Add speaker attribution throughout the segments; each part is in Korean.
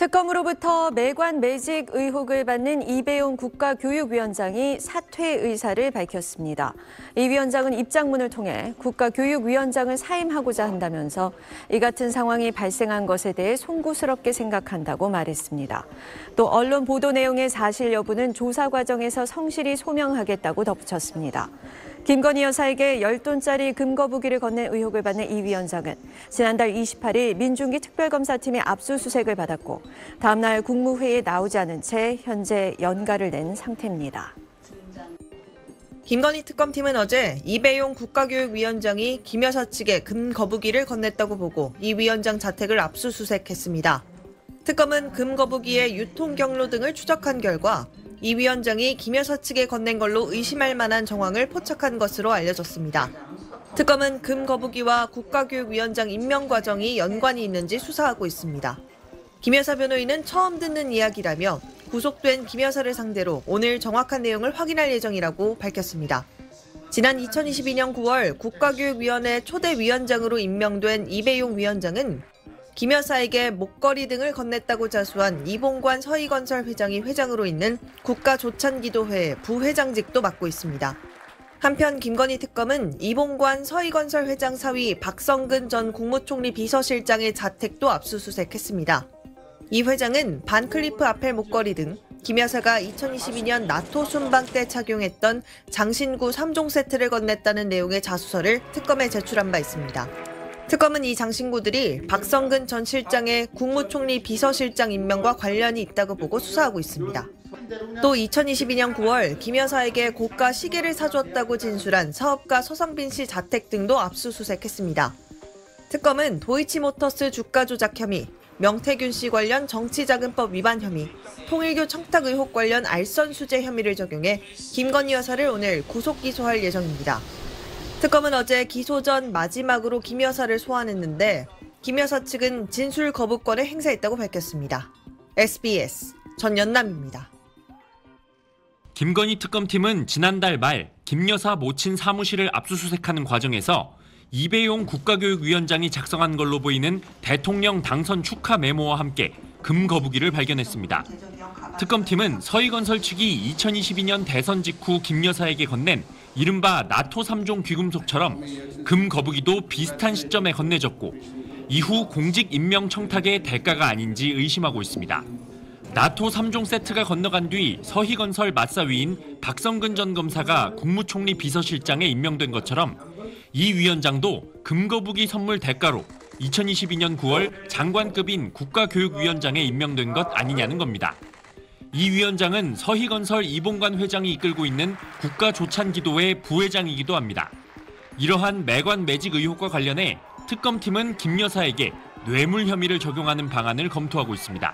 Speaker 1: 특검으로부터 매관 매직 의혹을 받는 이배용 국가교육위원장이 사퇴 의사를 밝혔습니다. 이 위원장은 입장문을 통해 국가교육위원장을 사임하고자 한다면서 이 같은 상황이 발생한 것에 대해 송구스럽게 생각한다고 말했습니다. 또 언론 보도 내용의 사실 여부는 조사 과정에서 성실히 소명하겠다고 덧붙였습니다. 김건희 여사에게 $10돈짜리 금거북이를 건넨 의혹을 받는 이 위원장은 지난달 28일 민중기 특별검사팀의 압수수색을 받았고 다음 날 국무회의에 나오지 않은 채 현재 연가를 낸 상태입니다.
Speaker 2: 김건희 특검팀은 어제 이배용 국가교육위원장이 김 여사 측에 금거북이를 건넸다고 보고 이 위원장 자택을 압수수색했습니다. 특검은 금거북이의 유통 경로 등을 추적한 결과 이 위원장이 김 여사 측에 건넨 걸로 의심할 만한 정황을 포착한 것으로 알려졌습니다. 특검은 금거북이와 국가교육위원장 임명 과정이 연관이 있는지 수사하고 있습니다. 김 여사 변호인은 처음 듣는 이야기라며 구속된 김 여사를 상대로 오늘 정확한 내용을 확인할 예정이라고 밝혔습니다. 지난 2022년 9월 국가교육위원회 초대위원장으로 임명된 이배용 위원장은 김 여사에게 목걸이 등을 건넸다고 자수한 이봉관 서희건설 회장이 회장으로 있는 국가조찬기도회 부회장직도 맡고 있습니다. 한편 김건희 특검은 이봉관 서희건설 회장 사위 박성근 전 국무총리 비서실장의 자택도 압수수색했습니다. 이 회장은 반클리프 아펠 목걸이 등 김 여사가 2022년 나토 순방 때 착용했던 장신구 3종 세트를 건넸다는 내용의 자수서를 특검에 제출한 바 있습니다. 특검은 이 장신구들이 박성근 전 실장의 국무총리 비서실장 임명과 관련이 있다고 보고 수사하고 있습니다. 또 2022년 9월 김 여사에게 고가 시계를 사줬다고 진술한 사업가 서상빈 씨 자택 등도 압수수색했습니다. 특검은 도이치모터스 주가 조작 혐의, 명태균 씨 관련 정치자금법 위반 혐의, 통일교 청탁 의혹 관련 알선수재 혐의를 적용해 김건희 여사를 오늘 구속 기소할 예정입니다. 특검은 어제 기소 전 마지막으로 김 여사를 소환했는데 김 여사 측은 진술 거부권을 행사했다고 밝혔습니다. SBS 전연남입니다.
Speaker 3: 김건희 특검팀은 지난달 말 김 여사 모친 사무실을 압수수색하는 과정에서 이배용 국가교육위원장이 작성한 걸로 보이는 대통령 당선 축하 메모와 함께 금거북이를 발견했습니다. 특검팀은 서희건설 측이 2022년 대선 직후 김 여사에게 건넨 이른바 나토 3종 귀금속처럼 금거북이도 비슷한 시점에 건네졌고 이후 공직 임명 청탁의 대가가 아닌지 의심하고 있습니다. 나토 3종 세트가 건너간 뒤 서희건설 맞사위인 박성근 전 검사가 국무총리 비서실장에 임명된 것처럼 이 위원장도 금거북이 선물 대가로 2022년 9월 장관급인 국가교육위원장에 임명된 것 아니냐는 겁니다. 이 위원장은 서희건설 이봉관 회장이 이끌고 있는 국가조찬기도회 부회장이기도 합니다. 이러한 매관 매직 의혹과 관련해 특검팀은 김 여사에게 뇌물 혐의를 적용하는 방안을 검토하고 있습니다.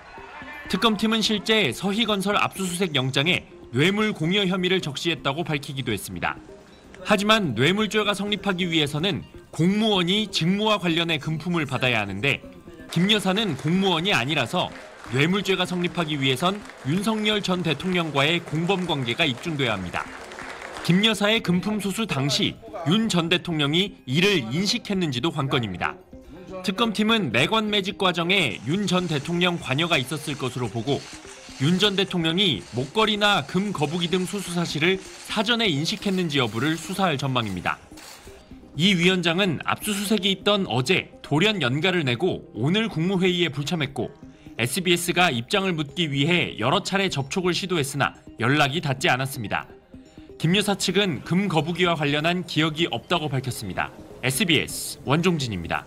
Speaker 3: 특검팀은 실제 서희건설 압수수색 영장에 뇌물 공여 혐의를 적시했다고 밝히기도 했습니다. 하지만 뇌물죄가 성립하기 위해서는 공무원이 직무와 관련해 금품을 받아야 하는데 김 여사는 공무원이 아니라서 뇌물죄가 성립하기 위해선 윤석열 전 대통령과의 공범관계가 입증돼야 합니다. 김 여사의 금품 수수 당시 윤 전 대통령이 이를 인식했는지도 관건입니다. 특검팀은 매관 매직 과정에 윤 전 대통령 관여가 있었을 것으로 보고 윤 전 대통령이 목걸이나 금 거북이 등 수수 사실을 사전에 인식했는지 여부를 수사할 전망입니다. 이 위원장은 압수수색이 있던 어제 돌연 연가를 내고 오늘 국무회의에 불참했고 SBS가 입장을 묻기 위해 여러 차례 접촉을 시도했으나 연락이 닿지 않았습니다. 김 여사 측은 금 거북이와 관련한 기억이 없다고 밝혔습니다. SBS 원종진입니다.